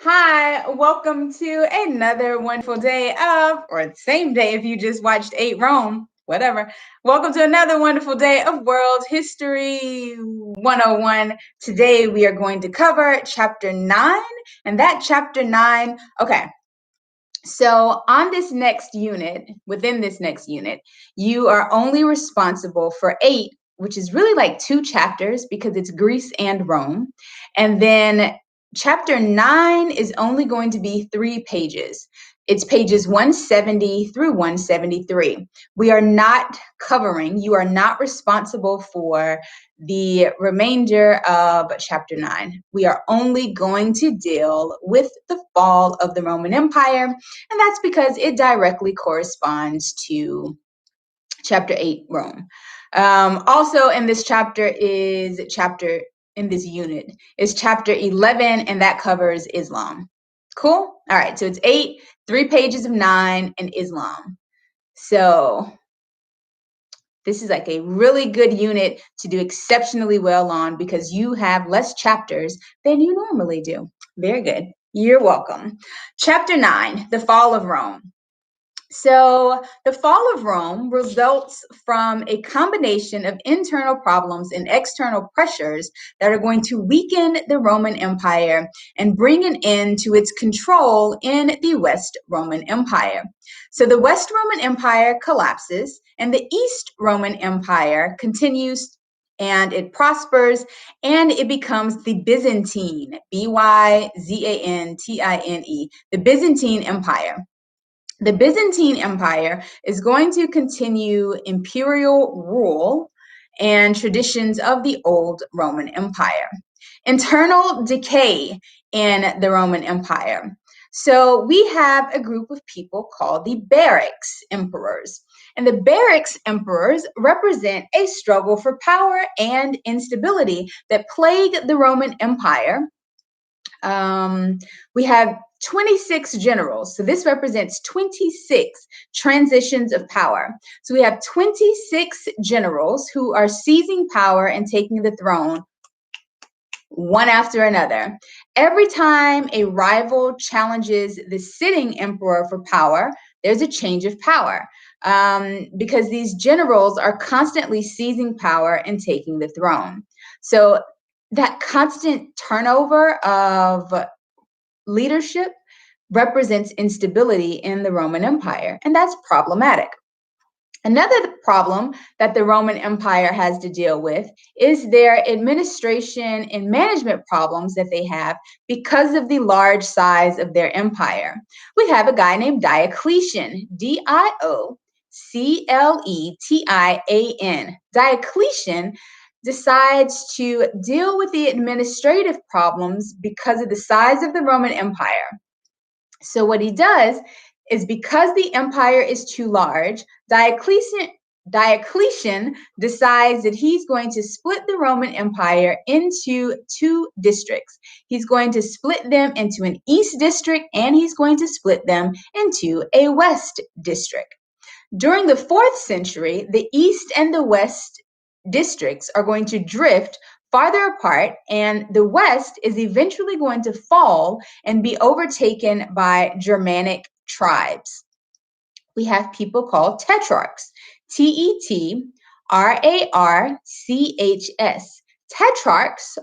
Hi, welcome to another wonderful day or same day if you just watched 8 Rome, whatever. Welcome to another wonderful day of World History 101. Today we are going to cover chapter 9, and that chapter 9, okay. So on this next unit, within this next unit, you are only responsible for 8, which is really like 2 chapters because it's Greece and Rome. And then chapter 9 is only going to be 3 pages. It's pages 170 through 173. We are not covering, you are not responsible for the remainder of chapter 9. We are only going to deal with the fall of the Roman Empire, and that's because it directly corresponds to chapter 8, Rome. Also in this chapter in this unit is chapter 11, and that covers Islam. Cool? All right, so it's 8, 3 pages of 9, and Islam. So this is like a really good unit to do exceptionally well on because you have less chapters than you normally do. Very good. You're welcome. Chapter 9, the fall of Rome. So the fall of Rome results from a combination of internal problems and external pressures that are going to weaken the Roman Empire and bring an end to its control in the West Roman Empire. So the West Roman Empire collapses and the East Roman Empire continues and it prospers and it becomes the Byzantine, Byzantine, the Byzantine Empire. The Byzantine Empire is going to continue imperial rule and traditions of the old Roman Empire. Internal decay in the Roman Empire. So we have a group of people called the barracks emperors. And the barracks emperors represent a struggle for power and instability that plague the Roman Empire. We have 26 generals. So this represents 26 transitions of power. So we have 26 generals who are seizing power and taking the throne one after another. Every time a rival challenges the sitting emperor for power, there's a change of power because these generals are constantly seizing power and taking the throne. So that constant turnover of leadership represents instability in the Roman Empire, and that's problematic. Another problem that the Roman Empire has to deal with is their administration and management problems that they have because of the large size of their empire. We have a guy named Diocletian, Diocletion. Diocletian decides to deal with the administrative problems because of the size of the Roman Empire. So what he does is because the empire is too large, Diocletian decides that he's going to split the Roman Empire into 2 districts. He's going to split them into an East district and he's going to split them into a West district. During the 4th century, the East and the West districts are going to drift farther apart, and the West is eventually going to fall and be overtaken by Germanic tribes. We have people called tetrarchs, Tetrarchs. Tetrarchs,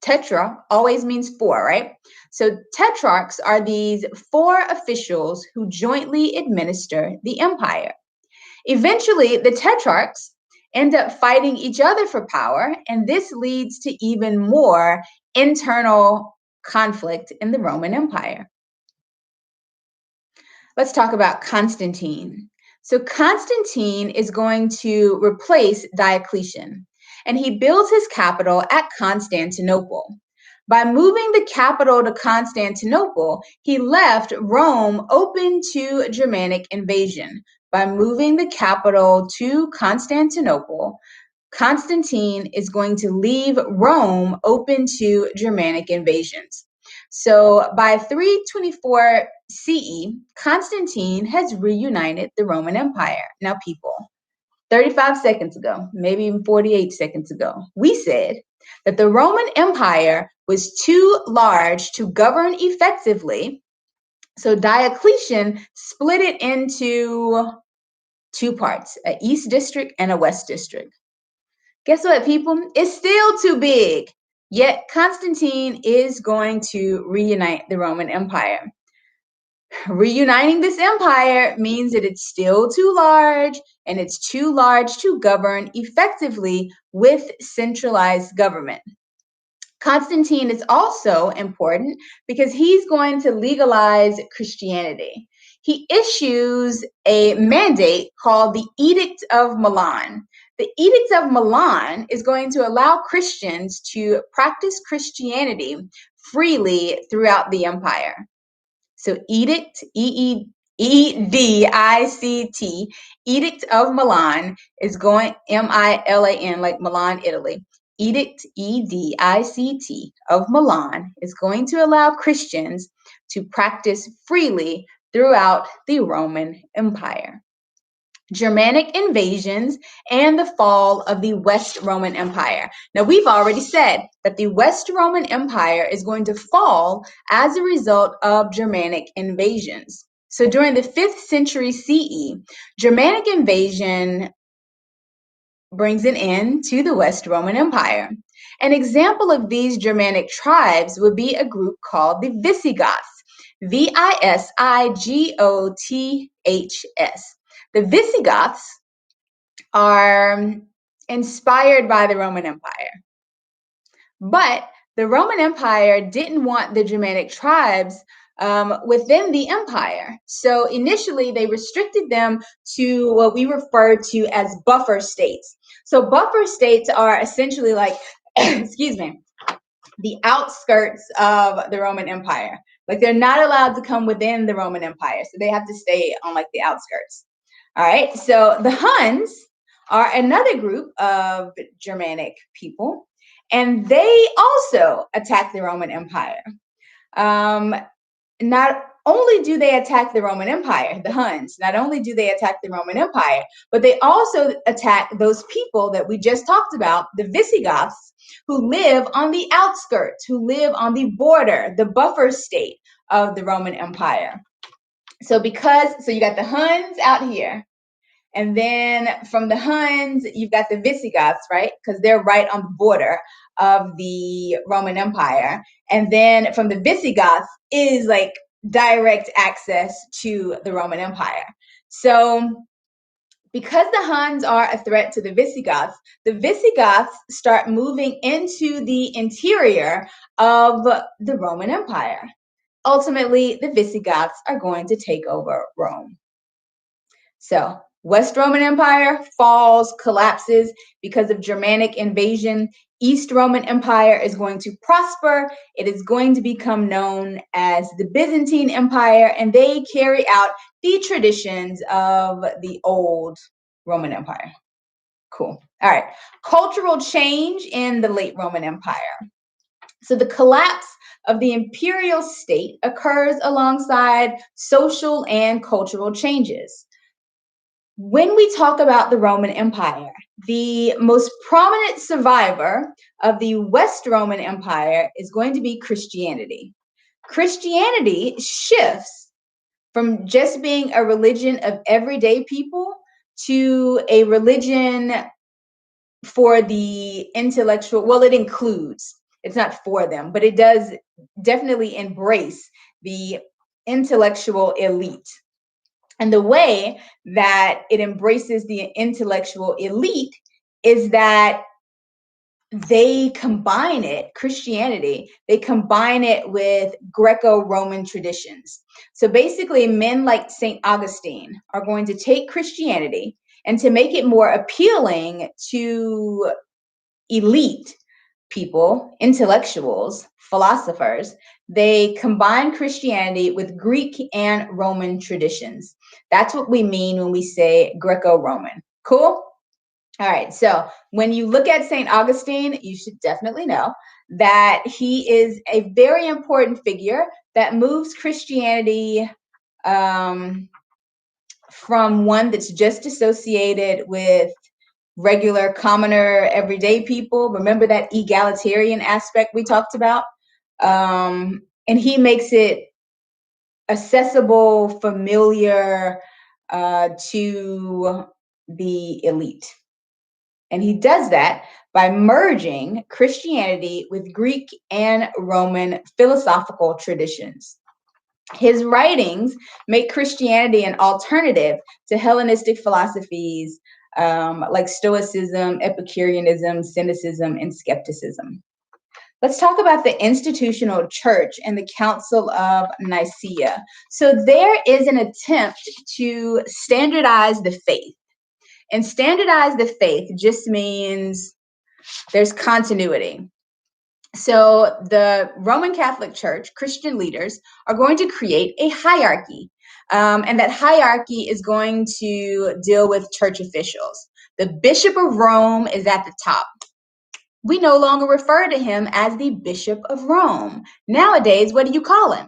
tetra always means 4, right? So tetrarchs are these 4 officials who jointly administer the empire. Eventually, the tetrarchs end up fighting each other for power, and this leads to even more internal conflict in the Roman Empire. Let's talk about Constantine. So Constantine is going to replace Diocletian, and he builds his capital at Constantinople. By moving the capital to Constantinople, he left Rome open to Germanic invasion. By moving the capital to Constantinople, Constantine is going to leave Rome open to Germanic invasions. So by 324 CE, Constantine has reunited the Roman Empire. Now, people, 35 seconds ago, maybe even 48 seconds ago, we said that the Roman Empire was too large to govern effectively. So Diocletian split it into two parts, an East District and a West District. Guess what, people? It's still too big. Yet Constantine is going to reunite the Roman Empire. Reuniting this empire means that it's still too large, and it's too large to govern effectively with centralized government. Constantine is also important because he's going to legalize Christianity. He issues a mandate called the Edict of Milan. The Edict of Milan is going to allow Christians to practice Christianity freely throughout the empire. So Edict, E-E-D-I-C-T, Edict of Milan is going, M-I-L-A-N, like Milan, Italy. Edict, E-D-I-C-T, of Milan is going to allow Christians to practice freely throughout the Roman Empire. Germanic invasions and the fall of the West Roman Empire. Now, we've already said that the West Roman Empire is going to fall as a result of Germanic invasions. So during the 5th century CE, Germanic invasion brings an end to the West Roman Empire. An example of these Germanic tribes would be a group called the Visigoths, Visigoths. The Visigoths are inspired by the Roman Empire. But the Roman Empire didn't want the Germanic tribes within the empire. So initially, they restricted them to what we refer to as buffer states. So buffer states are essentially like, excuse me, the outskirts of the Roman Empire. Like they're not allowed to come within the Roman Empire. So they have to stay on like the outskirts. All right, so the Huns are another group of Germanic people, and they also attack the Roman Empire. Not only do they attack the Roman Empire, the Huns, not only do they attack the Roman Empire, but they also attack those people that we just talked about, the Visigoths, who live on the outskirts, who live on the border, the buffer state of the Roman Empire. So you got the Huns out here, and then from the Huns, you've got the Visigoths, right? Because they're right on the border of the Roman Empire. And then from the Visigoths is like direct access to the Roman Empire. So because the Huns are a threat to the Visigoths start moving into the interior of the Roman Empire. Ultimately, the Visigoths are going to take over Rome. So West Roman Empire falls, collapses because of Germanic invasion. East Roman Empire is going to prosper. It is going to become known as the Byzantine Empire, and they carry out the traditions of the old Roman Empire. Cool. All right. Cultural change in the late Roman Empire. So the collapse of the imperial state occurs alongside social and cultural changes. When we talk about the Roman Empire, the most prominent survivor of the West Roman Empire is going to be Christianity. Christianity shifts from just being a religion of everyday people to a religion for the intellectual. Well, it includes, it's not for them, but it does definitely embrace the intellectual elite. And the way that it embraces the intellectual elite is that they combine it, Christianity, they combine it with Greco-Roman traditions. So basically, men like St. Augustine are going to take Christianity, and to make it more appealing to elite people, intellectuals, philosophers, they combine Christianity with Greek and Roman traditions. That's what we mean when we say Greco-Roman. Cool? All right, so when you look at St. Augustine, you should definitely know that he is a very important figure that moves Christianity from one that's just associated with regular, commoner, everyday people. Remember that egalitarian aspect we talked about? And he makes it accessible, familiar to the elite. And he does that by merging Christianity with Greek and Roman philosophical traditions. His writings make Christianity an alternative to Hellenistic philosophies like Stoicism, Epicureanism, Cynicism, and skepticism. Let's talk about the institutional church and the Council of Nicaea. So there is an attempt to standardize the faith. And standardize the faith just means there's continuity. So the Roman Catholic Church, Christian leaders, are going to create a hierarchy. And that hierarchy is going to deal with church officials. The Bishop of Rome is at the top. We no longer refer to him as the Bishop of Rome. Nowadays, what do you call him?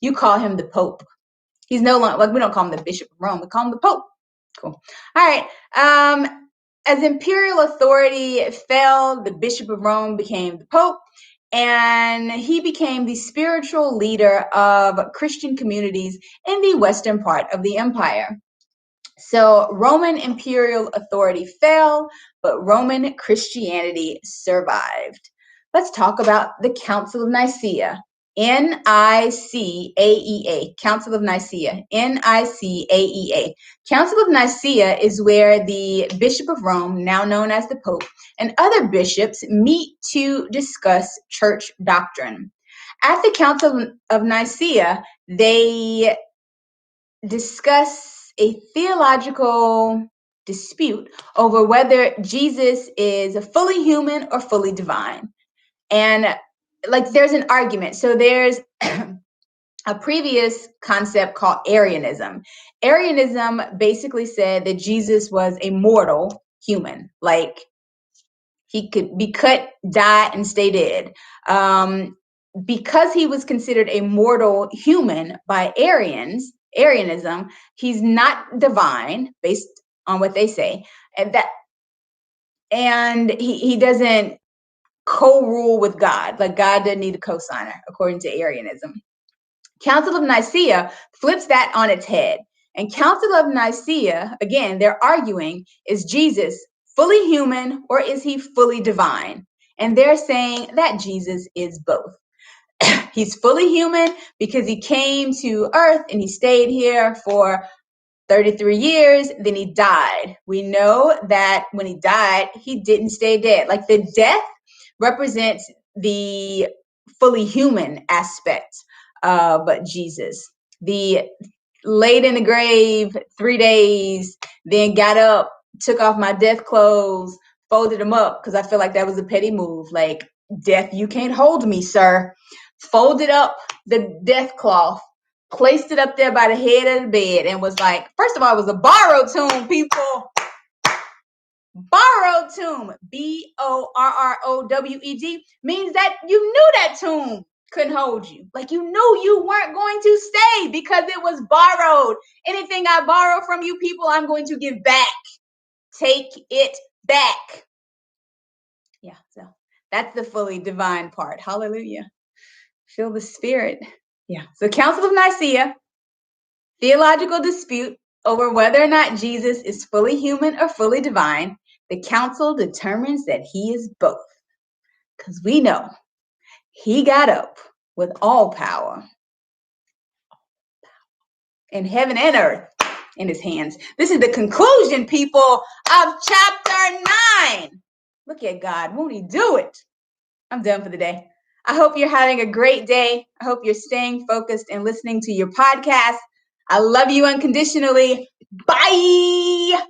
You call him the Pope. He's no longer, like, we don't call him the Bishop of Rome, we call him the Pope. Cool. All right. As imperial authority fell, the Bishop of Rome became the Pope, and he became the spiritual leader of Christian communities in the western part of the empire. So Roman imperial authority fell, but Roman Christianity survived. Let's talk about the Council of Nicaea. Nicaea, Council of Nicaea, Nicaea. Council of Nicaea is where the Bishop of Rome, now known as the Pope, and other bishops meet to discuss church doctrine. At the Council of Nicaea, they discuss a theological dispute over whether Jesus is fully human or fully divine. And like there's an argument. So there's a previous concept called Arianism. Arianism basically said that Jesus was a mortal human, like he could be cut, die, and stay dead. Because he was considered a mortal human by Arianism, he's not divine based on what they say, and he doesn't co-rule with God. Like God doesn't need a co-signer, according to Arianism. Council of Nicaea flips that on its head. And Council of Nicaea, again, they're arguing, is Jesus fully human or is he fully divine? And they're saying that Jesus is both. He's fully human because he came to earth and he stayed here for 33 years, then he died. We know that when he died, he didn't stay dead. Like the death represents the fully human aspect of Jesus. The laid in the grave 3 days, then got up, took off my death clothes, folded them up because I feel like that was a petty move. Like, death, you can't hold me, sir. Folded up the death cloth, placed it up there by the head of the bed, and was like, first of all, it was a borrowed tomb, people. Borrowed tomb, Borrowed, means that you knew that tomb couldn't hold you. Like you knew you weren't going to stay because it was borrowed. Anything I borrow from you people, I'm going to give back. Take it back. Yeah, so that's the fully divine part. Hallelujah. Feel the spirit. Yeah. So Council of Nicaea, theological dispute over whether or not Jesus is fully human or fully divine. The council determines that he is both. Because we know he got up with all power in heaven and earth in his hands. This is the conclusion, people, of chapter 9. Look at God. Won't he do it? I'm done for the day. I hope you're having a great day. I hope you're staying focused and listening to your podcast. I love you unconditionally. Bye.